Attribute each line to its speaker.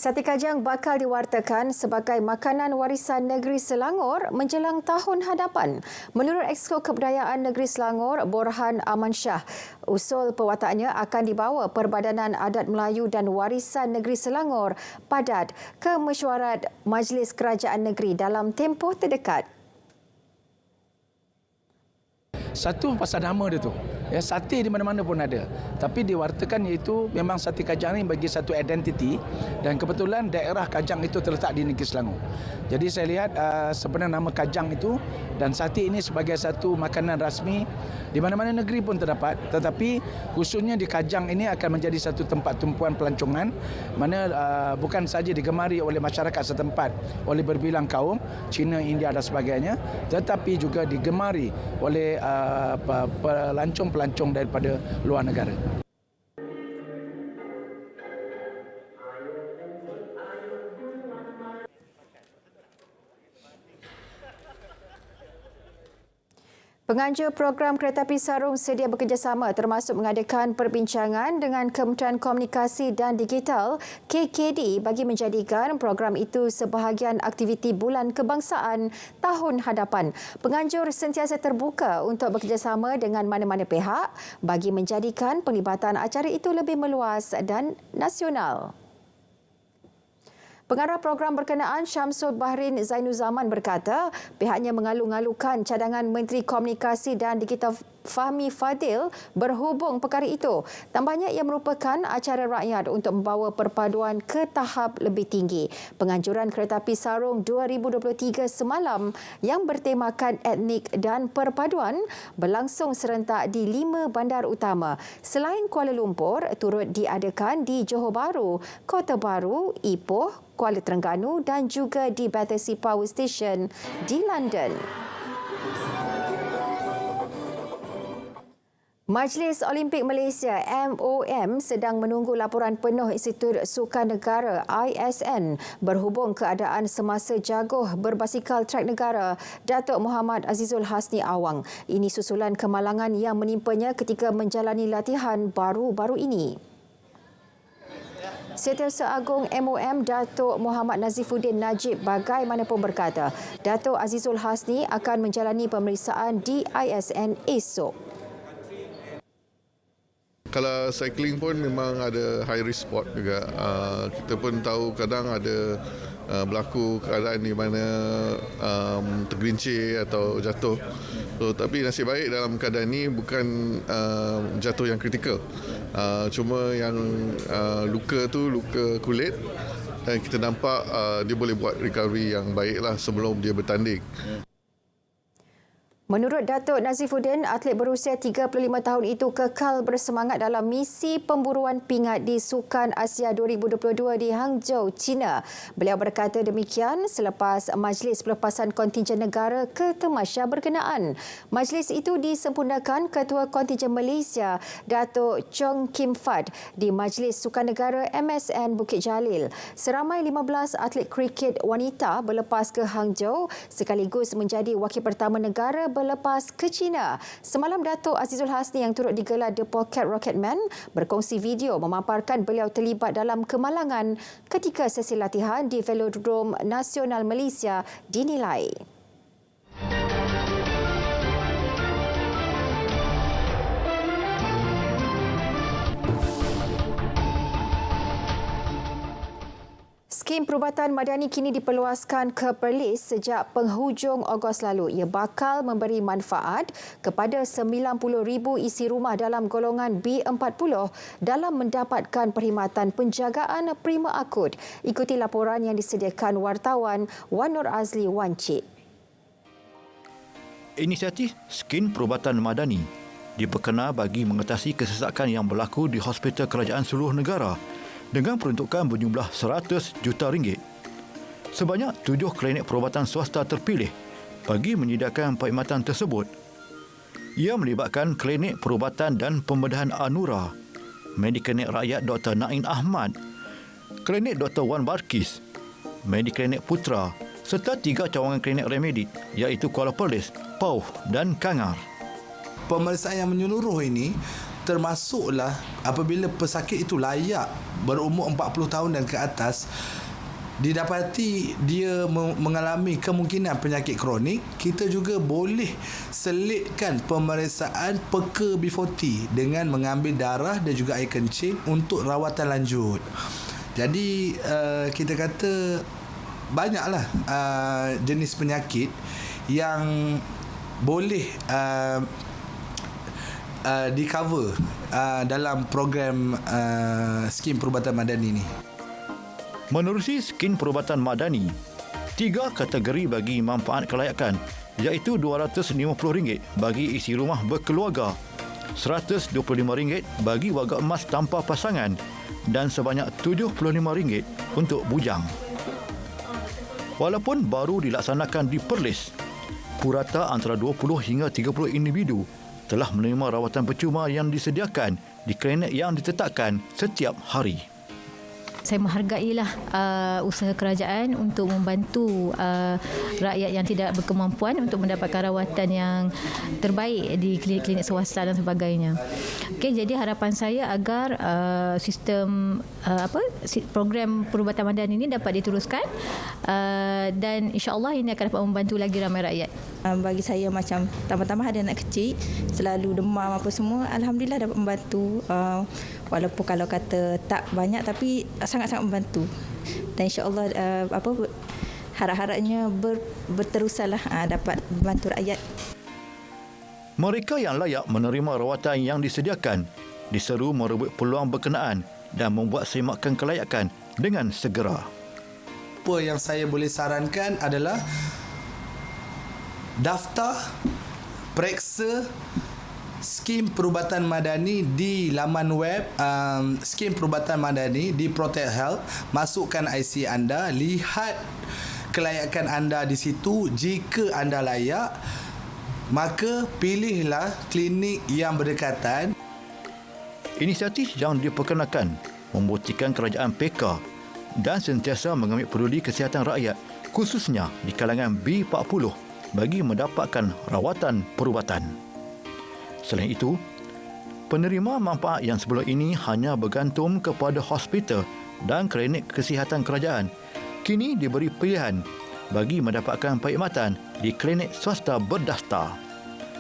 Speaker 1: Sate kajang bakal diwartakan sebagai makanan warisan negeri Selangor menjelang tahun hadapan. Menurut Exco Kebudayaan Negeri Selangor, Borhan Aman Shah, usul perwataannya akan dibawa Perbadanan Adat Melayu dan Warisan Negeri Selangor Padat ke mesyuarat Majlis Kerajaan Negeri dalam tempoh terdekat.
Speaker 2: Satu pasal nama dia tu. Ya, sate di mana-mana pun ada. Tapi diwartakan iaitu memang sate kajang ini bagi satu identiti dan kebetulan daerah kajang itu terletak di negeri Selangor. Jadi saya lihat sebenarnya nama kajang itu dan sate ini sebagai satu makanan rasmi di mana-mana negeri pun terdapat, tetapi khususnya di kajang ini akan menjadi satu tempat tumpuan pelancongan mana bukan saja digemari oleh masyarakat setempat oleh berbilang kaum Cina, India dan sebagainya, tetapi juga digemari oleh pelancong-pelancong daripada luar negara.
Speaker 1: Penganjur program Kereta Api Sarung sedia bekerjasama termasuk mengadakan perbincangan dengan Kementerian Komunikasi dan Digital KKD bagi menjadikan program itu sebahagian aktiviti Bulan Kebangsaan tahun hadapan. Penganjur sentiasa terbuka untuk bekerjasama dengan mana-mana pihak bagi menjadikan penglibatan acara itu lebih meluas dan nasional. Pengarah program berkenaan Syamsul Bahrin Zainuzaman berkata pihaknya mengalu-alukan cadangan Menteri Komunikasi dan Digital Fahmi Fadil berhubung perkara itu. Tambahnya ia merupakan acara rakyat untuk membawa perpaduan ke tahap lebih tinggi. Penganjuran Kereta Api Sarung 2023 semalam yang bertemakan etnik dan perpaduan berlangsung serentak di 5 bandar utama. Selain Kuala Lumpur, turut diadakan di Johor Bahru, Kota Baru, Ipoh, Kuala Terengganu dan juga di Battersea Power Station di London. Majlis Olimpik Malaysia MOM sedang menunggu laporan penuh Institut Sukan Negara ISN berhubung keadaan semasa jaguh berbasikal trek negara Datuk Muhammad Azizul Hasni Awang. Ini susulan kemalangan yang menimpanya ketika menjalani latihan baru-baru ini. Setiausaha Agung MOM Datuk Muhammad Nazifuddin Najib bagaimanapun berkata, Datuk Azizul Hasni akan menjalani pemeriksaan di ISN esok.
Speaker 3: Kalau cycling pun memang ada high risk sport juga. Kita pun tahu kadang ada berlaku keadaan di mana tergelincir atau jatuh. Tapi nasib baik dalam keadaan ini bukan jatuh yang kritikal. Cuma yang luka tu luka kulit dan kita nampak dia boleh buat recovery yang baiklah sebelum dia bertanding.
Speaker 1: Menurut Datuk Nazifuddin, atlet berusia 35 tahun itu kekal bersemangat dalam misi pemburuan pingat di Sukan Asia 2022 di Hangzhou, China. Beliau berkata demikian selepas Majlis Pelepasan Kontingen Negara ke Temasya berkenaan. Majlis itu disempurnakan Ketua Kontingen Malaysia, Datuk Chong Kim Fad di Majlis Sukan Negara MSN Bukit Jalil. Seramai 15 atlet kriket wanita berlepas ke Hangzhou sekaligus menjadi wakil pertama negara berlepas ke China. Semalam Datuk Azizul Hasni yang turut digelar The Pocket Rocketman berkongsi video memaparkan beliau terlibat dalam kemalangan ketika sesi latihan di Velodrome Nasional Malaysia dinilai. Skim Perubatan Madani kini diperluaskan ke Perlis sejak penghujung Ogos lalu. Ia bakal memberi manfaat kepada 90,000 isi rumah dalam golongan B40 dalam mendapatkan perkhidmatan penjagaan prima akut. Ikuti laporan yang disediakan wartawan Wan Nur Azli Wancik.
Speaker 4: Inisiatif Skim Perubatan Madani diperkena bagi mengatasi kesesakan yang berlaku di hospital kerajaan seluruh negara dengan peruntukan berjumlah 100 juta ringgit. Sebanyak 7 klinik perubatan swasta terpilih bagi menyediakan perkhidmatan tersebut. Ia melibatkan klinik perubatan dan pembedahan Anura, Mediklinik Rakyat Dr. Naim Ahmad, Klinik Dr. Wan Barkis, Mediklinik Putra serta 3 cawangan klinik Remedit iaitu Kuala Perlis, Pauh dan Kangar.
Speaker 5: Pemeriksaan yang menyeluruh ini termasuklah apabila pesakit itu layak berumur 40 tahun dan ke atas, didapati dia mengalami kemungkinan penyakit kronik, kita juga boleh selitkan pemeriksaan peka B40 dengan mengambil darah dan juga air kencing untuk rawatan lanjut. Jadi kita kata banyaklah jenis penyakit yang boleh di cover dalam program skim perubatan madani ini.
Speaker 4: Menerusi skim perubatan madani, 3 kategori bagi manfaat kelayakan, iaitu RM250 bagi isi rumah berkeluarga, RM125 bagi warga emas tanpa pasangan dan sebanyak RM75 untuk bujang. Walaupun baru dilaksanakan di Perlis, purata antara 20 hingga 30 individu telah menerima rawatan percuma yang disediakan di klinik yang ditetapkan setiap hari.
Speaker 6: Saya menghargailah usaha kerajaan untuk membantu rakyat yang tidak berkemampuan untuk mendapatkan rawatan yang terbaik di klinik-klinik swasta dan sebagainya. Okey, jadi harapan saya agar sistem program perubatan madani ini dapat diteruskan dan insya-Allah ini akan dapat membantu lagi ramai rakyat.
Speaker 7: Bagi saya macam tambah-tambah ada anak kecil selalu demam apa semua, alhamdulillah dapat membantu. Walaupun kalau kata tak banyak tapi sangat-sangat membantu. Dan insya-Allah harap-harapnya berterusanlah dapat membantu rakyat.
Speaker 4: Mereka yang layak menerima rawatan yang disediakan diseru merebut peluang berkenaan dan membuat semakan kelayakan dengan segera.
Speaker 5: Apa yang saya boleh sarankan adalah daftar periksa skim perubatan madani di laman web skim perubatan madani di Protect Health. Masukkan IC anda, lihat kelayakan anda di situ. Jika anda layak, maka pilihlah klinik yang berdekatan.
Speaker 4: Inisiatif yang diperkenalkan membuktikan kerajaan PK dan sentiasa mengambil peduli kesihatan rakyat, khususnya di kalangan B40 bagi mendapatkan rawatan perubatan. Selain itu, penerima manfaat yang sebelum ini hanya bergantung kepada hospital dan klinik kesihatan kerajaan kini diberi pilihan bagi mendapatkan perkhidmatan di klinik swasta berdaftar.